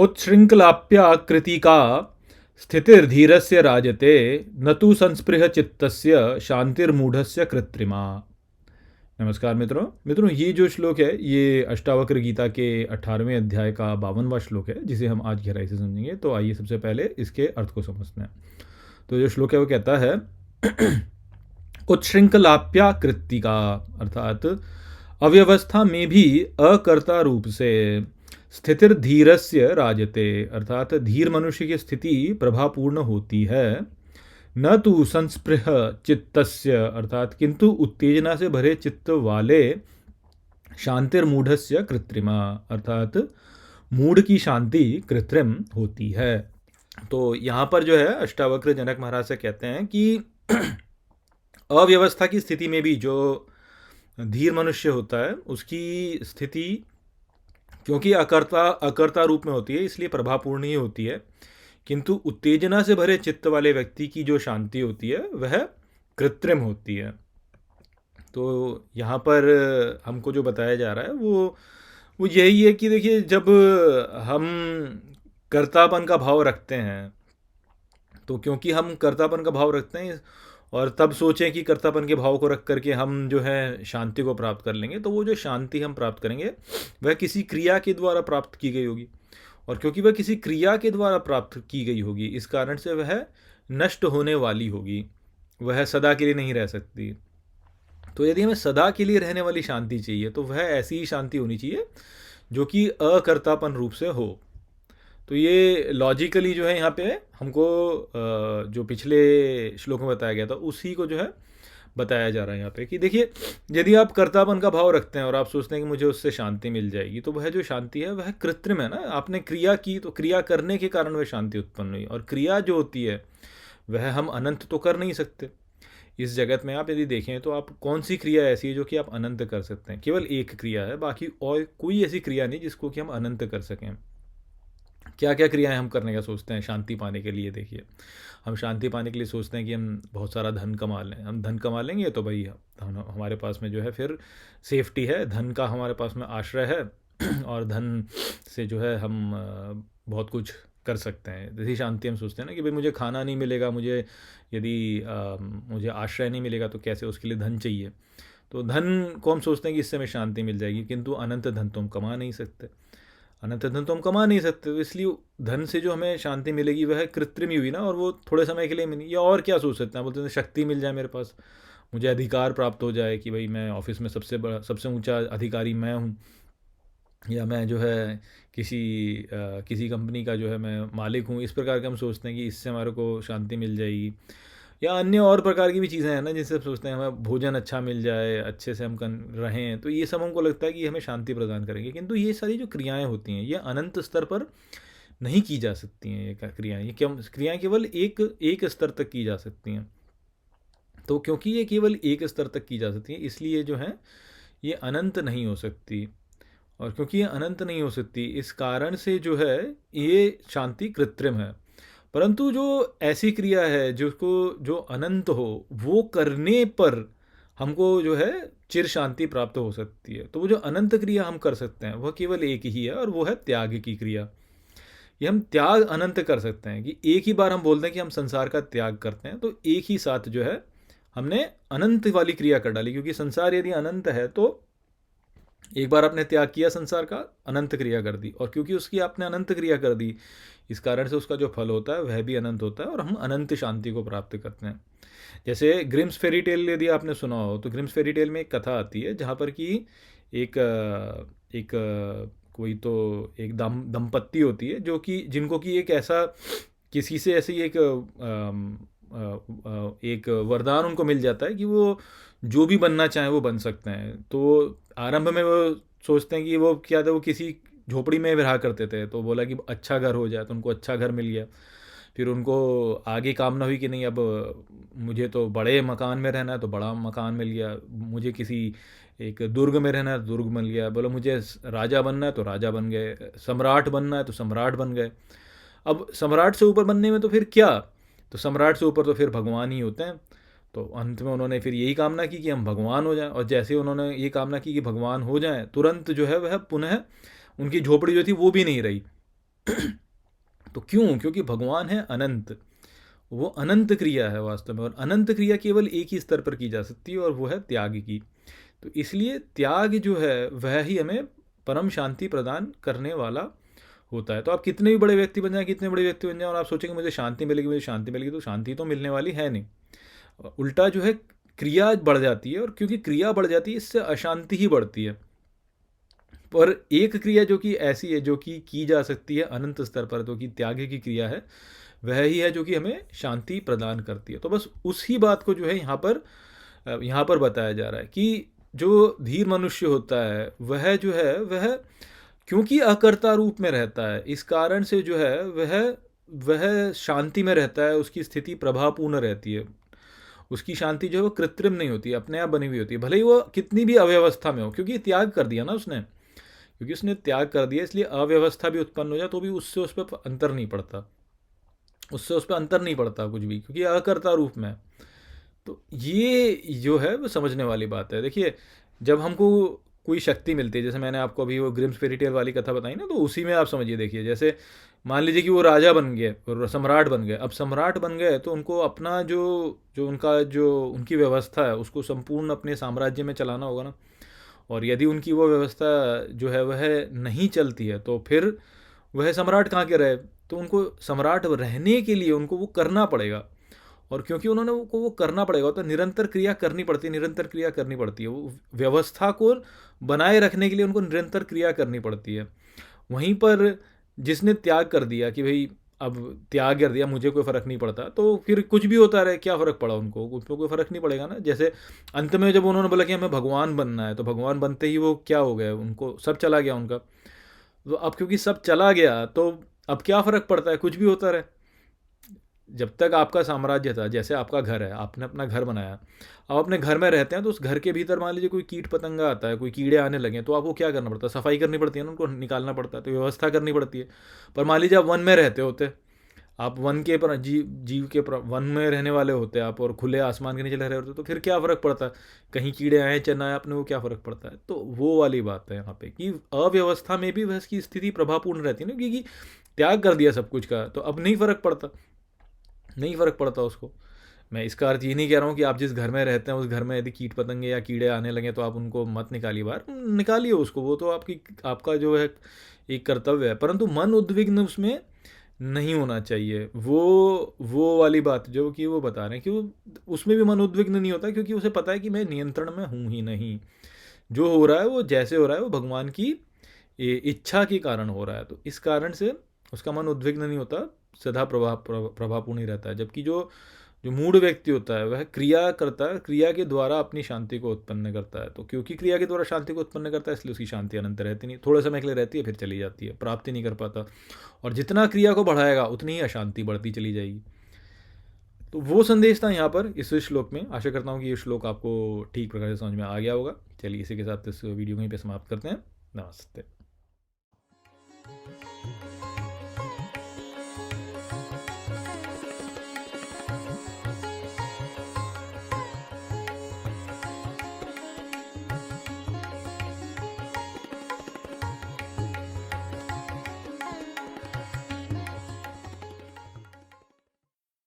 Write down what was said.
उत्शृङ्खलाप्याकृतिका स्थितिर्धीरस्य राजते न तु संस्पृह चित्तस्य शांतिर्मूढ़स्य कृत्रिमा। नमस्कार मित्रों, ये जो श्लोक है ये अष्टावक्र गीता के 18वें अध्याय का 52वां श्लोक है, जिसे हम आज गहराई से समझेंगे। तो आइए सबसे पहले इसके अर्थ को समझते हैं। तो जो श्लोक है वो कहता है उत्शृंखलाप्याकृतिका, अर्थात अव्यवस्था में भी अकर्ता रूप से स्थितिर धीरस्य राजते, अर्थात धीर मनुष्य की स्थिति प्रभापूर्ण होती है। न तो संस्पृह चित्तस्य, अर्थात किंतु उत्तेजना से भरे चित्त वाले शांतिर्मूढ़स्य कृत्रिमा, अर्थात मूढ़ की शांति कृत्रिम होती है। तो यहाँ पर जो है अष्टावक्र जनक महाराज से कहते हैं कि अव्यवस्था की स्थिति में भी जो धीर मनुष्य होता है उसकी स्थिति क्योंकि अकर्ता रूप में होती है इसलिए प्रभावपूर्ण ही होती है, किंतु उत्तेजना से भरे चित्त वाले व्यक्ति की जो शांति होती है वह कृत्रिम होती है। तो यहाँ पर हमको जो बताया जा रहा है वो यही है कि देखिए, जब हम कर्तापन का भाव रखते हैं, तो क्योंकि हम कर्तापन का भाव रखते हैं और तब सोचें कि कर्तापन के भाव को रख करके हम जो है शांति को प्राप्त कर लेंगे, तो वो जो शांति हम प्राप्त करेंगे वह किसी क्रिया के द्वारा प्राप्त की गई होगी, और क्योंकि वह किसी क्रिया के द्वारा प्राप्त की गई होगी इस कारण से वह नष्ट होने वाली होगी, वह सदा के लिए नहीं रह सकती। तो यदि हमें सदा के लिए रहने वाली शांति चाहिए तो वह ऐसी ही शांति होनी चाहिए जो कि अकर्तापन रूप से हो। तो ये लॉजिकली जो है यहाँ पे हमको जो पिछले श्लोक में बताया गया था उसी को जो है बताया जा रहा है यहाँ पे कि देखिए, यदि आप कर्तापन का भाव रखते हैं और आप सोचते हैं कि मुझे उससे शांति मिल जाएगी, तो वह जो शांति है वह कृत्रिम है ना। आपने क्रिया की तो क्रिया करने के कारण वह शांति उत्पन्न हुई, और क्रिया जो होती है वह हम अनंत तो कर नहीं सकते। इस जगत में आप यदि देखें तो आप कौन सी क्रिया ऐसी है जो कि आप अनंत कर सकते हैं? केवल एक क्रिया है, बाकी और कोई ऐसी क्रिया नहीं जिसको कि हम अनंत कर सकें। क्या क्या क्रियाएं हम करने का सोचते हैं शांति पाने के लिए? देखिए, हम शांति पाने के लिए सोचते हैं कि हम बहुत सारा धन कमा लें। हम धन कमा लेंगे तो भाई हमारे पास में जो है फिर सेफ्टी है, धन का हमारे पास में आश्रय है और धन से जो है हम बहुत कुछ कर सकते हैं। जैसी शांति हम सोचते हैं ना कि भाई मुझे खाना नहीं मिलेगा, मुझे यदि मुझे आश्रय नहीं मिलेगा तो कैसे, उसके लिए धन चाहिए। तो धन को हम सोचते हैं कि इससे हमें शांति मिल जाएगी, किंतु अनंत धन तो हम कमा नहीं सकते। अनंत धन तो हम कमा नहीं सकते, तो इसलिए धन से जो हमें शांति मिलेगी वह कृत्रिम ही हुई ना, और वो थोड़े समय के लिए मिली। या और क्या सोच सकते हैं? बोलते हैं शक्ति मिल जाए मेरे पास, मुझे अधिकार प्राप्त हो जाए कि भाई मैं ऑफिस में सबसे ऊंचा अधिकारी मैं हूँ, या मैं जो है किसी कंपनी का जो है मैं मालिक हूँ। इस प्रकार के हम सोचते हैं कि इससे हमारे को शांति मिल जाएगी। या अन्य और प्रकार की भी चीज़ें हैं ना जिनसे हम सोचते हैं हमें भोजन अच्छा मिल जाए, अच्छे से हम रहें, तो ये सब हमको लगता है कि हमें शांति प्रदान करेंगे। किंतु ये सारी जो क्रियाएं होती हैं ये अनंत स्तर पर नहीं की जा सकती हैं। ये क्रियाएं, ये क्रियाएं केवल एक स्तर तक की जा सकती हैं। तो क्योंकि ये केवल एक स्तर तक की जा सकती है इसलिए जो है ये अनंत नहीं हो सकती, और क्योंकि ये अनंत नहीं हो सकती इस कारण से जो है ये शांति कृत्रिम है। परंतु जो ऐसी क्रिया है जो अनंत हो, वो करने पर हमको जो है चिर शांति प्राप्त हो सकती है। तो वो जो अनंत क्रिया हम कर सकते हैं वह केवल एक ही है, और वो है त्याग की क्रिया। ये हम त्याग अनंत कर सकते हैं कि एक ही बार हम बोलते हैं कि हम संसार का त्याग करते हैं, तो एक ही साथ जो है हमने अनंत वाली क्रिया कर डाली। क्योंकि संसार यदि अनंत है तो एक बार आपने त्याग किया संसार का, अनंत क्रिया कर दी, और क्योंकि उसकी आपने अनंत क्रिया कर दी इस कारण से उसका जो फल होता है वह भी अनंत होता है, और हम अनंत शांति को प्राप्त करते हैं। जैसे ग्रिम्स फेरी टेल यदि आपने सुना हो, तो ग्रिम्स फेरी टेल में एक कथा आती है जहाँ पर कि एक एक कोई तो एक दंपत्ति होती है जो कि जिनको कि एक ऐसा किसी से ऐसी एक वरदान उनको मिल जाता है कि वो जो भी बनना चाहें वो बन सकते हैं। तो आरंभ में वो सोचते हैं कि वो क्या था, वो किसी झोपड़ी में रहा करते थे, तो बोला कि अच्छा घर हो जाए, तो उनको अच्छा घर मिल गया। फिर उनको आगे कामना हुई कि नहीं, अब मुझे तो बड़े मकान में रहना है तो बड़ा मकान मिल गया, मुझे किसी एक दुर्ग में रहना है दुर्ग मिल गया, बोला मुझे राजा बनना है तो राजा बन गए, सम्राट बनना है तो सम्राट बन गए। अब सम्राट से ऊपर बनने में तो फिर क्या, तो सम्राट से ऊपर तो फिर भगवान ही होते हैं। तो अंत में उन्होंने फिर यही कामना की कि हम भगवान हो जाएं, और जैसे उन्होंने ये कामना की कि भगवान हो जाएं, तुरंत जो है वह पुनः उनकी झोपड़ी जो थी वो भी नहीं रही। तो क्यों? क्योंकि भगवान है अनंत, वो अनंत क्रिया है वास्तव में, और अनंत क्रिया केवल एक ही स्तर पर की जा सकती है, और वो है त्याग की। तो इसलिए त्याग जो है वह ही हमें परम शांति प्रदान करने वाला होता है। तो आप कितने भी बड़े व्यक्ति बन जाएं, कितने बड़े व्यक्ति बन जाएं, और आप सोचेंगे मुझे शांति मिलेगी, मुझे शांति मिलेगी, तो शांति तो मिलने वाली है नहीं। उल्टा जो है क्रिया बढ़ जाती है, और क्योंकि क्रिया बढ़ जाती है इससे अशांति ही बढ़ती है। पर एक क्रिया जो कि ऐसी है जो कि की जा सकती है अनंत स्तर पर, जो कि त्याग की क्रिया है, वह ही है जो कि हमें शांति प्रदान करती है। तो बस उसी बात को जो है यहाँ पर बताया जा रहा है कि जो धीर मनुष्य होता है वह क्योंकि अकर्ता रूप में रहता है, इस कारण से जो है वह शांति में रहता है, उसकी स्थिति प्रभावपूर्ण रहती है। उसकी शांति जो है वो कृत्रिम नहीं होती, अपने आप बनी हुई होती है, भले ही वो कितनी भी अव्यवस्था में हो, क्योंकि त्याग कर दिया ना उसने, क्योंकि उसने त्याग कर दिया इसलिए अव्यवस्था भी उत्पन्न हो जाए तो भी उससे उस पर अंतर नहीं पड़ता, कुछ भी, क्योंकि अकर्ता रूप में है। तो ये जो है वो समझने वाली बात है। देखिए, जब हमको कोई शक्ति मिलती है, जैसे मैंने आपको अभी वो ग्रिम्स फेरी टेल वाली कथा बताई ना, तो उसी में आप समझिए, देखिए जैसे मान लीजिए कि वो राजा बन गए और सम्राट बन गए। अब सम्राट बन गए तो उनको अपना जो उनकी व्यवस्था है उसको संपूर्ण अपने साम्राज्य में चलाना होगा ना। और यदि उनकी वो व्यवस्था जो है वह नहीं चलती है तो फिर वह सम्राट कहाँ के रहे। तो उनको सम्राट रहने के लिए उनको वो करना पड़ेगा, और क्योंकि उन्होंने वो करना पड़ेगा तो निरंतर क्रिया करनी पड़ती है, वो व्यवस्था को बनाए रखने के लिए उनको निरंतर क्रिया करनी पड़ती है। वहीं पर जिसने त्याग कर दिया कि भाई अब त्याग कर दिया, मुझे कोई फ़र्क नहीं पड़ता, तो फिर कुछ भी होता रहे, क्या फ़र्क पड़ा उनको कोई फ़र्क नहीं पड़ेगा ना। जैसे अंत में जब उन्होंने बोला कि हमें भगवान बनना है, तो भगवान बनते ही वो क्या हो गए, उनको सब चला गया उनका। तो अब क्योंकि सब चला गया तो अब क्या फ़र्क पड़ता है, कुछ भी होता रहे। जब तक आपका साम्राज्य था, जैसे आपका घर है, आपने अपना घर बनाया, अब अपने घर में रहते हैं तो उस घर के भीतर मान लीजिए कोई कीट पतंगा आता है, कोई कीड़े आने लगे, तो आपको क्या करना पड़ता है, सफाई करनी पड़ती है ना, उनको निकालना पड़ता है, तो व्यवस्था करनी पड़ती है। पर मान लीजिए आप वन में रहते होते, आप वन के पर जीव के वन में रहने वाले होते आप, और खुले आसमान के नीचे रह रहे होते, तो फिर क्या फ़र्क पड़ता है, कहीं कीड़े आए चना आए अपने, वो क्या फ़र्क पड़ता है। तो वो वाली बात है यहाँ पे कि अव्यवस्था में भी वह इसकी स्थिति प्रभावपूर्ण रहती है ना, क्योंकि त्याग कर दिया सब कुछ का, तो अब नहीं फ़र्क पड़ता उसको। मैं इसका अर्थ ये नहीं कह रहा हूँ कि आप जिस घर में रहते हैं उस घर में यदि कीट पतंगे या कीड़े आने लगे तो आप उनको मत निकालिए बाहर, निकालिए उसको, वो तो आपका जो है एक कर्तव्य है, परंतु मन उद्विग्न उसमें नहीं होना चाहिए। वो वाली बात जो कि वो बता रहे हैं कि वो उसमें भी मन उद्विग्न नहीं होता, क्योंकि उसे पता है कि मैं नियंत्रण में हूँ ही नहीं, जो हो रहा है वो जैसे हो रहा है वो भगवान की इच्छा के कारण हो रहा है। तो इस कारण से उसका मन उद्विग्न नहीं होता, सदा प्रभावपूर्ण ही रहता है। जबकि जो जो मूढ़ व्यक्ति होता है वह क्रिया करता है, क्रिया के द्वारा अपनी शांति को उत्पन्न करता है। तो क्योंकि क्रिया के द्वारा शांति को उत्पन्न करता है इसलिए उसकी शांति अनंत रहती नहीं, थोड़े समय के लिए रहती है फिर चली जाती है, प्राप्ति नहीं कर पाता। और जितना क्रिया को बढ़ाएगा उतनी ही अशांति बढ़ती चली जाएगी। तो वो संदेश था यहाँ पर इस श्लोक में। आशा करता हूँ कि ये श्लोक आपको ठीक प्रकार से समझ में आ गया होगा। चलिए इसी के साथ इस वीडियो को यहीं पे समाप्त करते हैं। नमस्ते।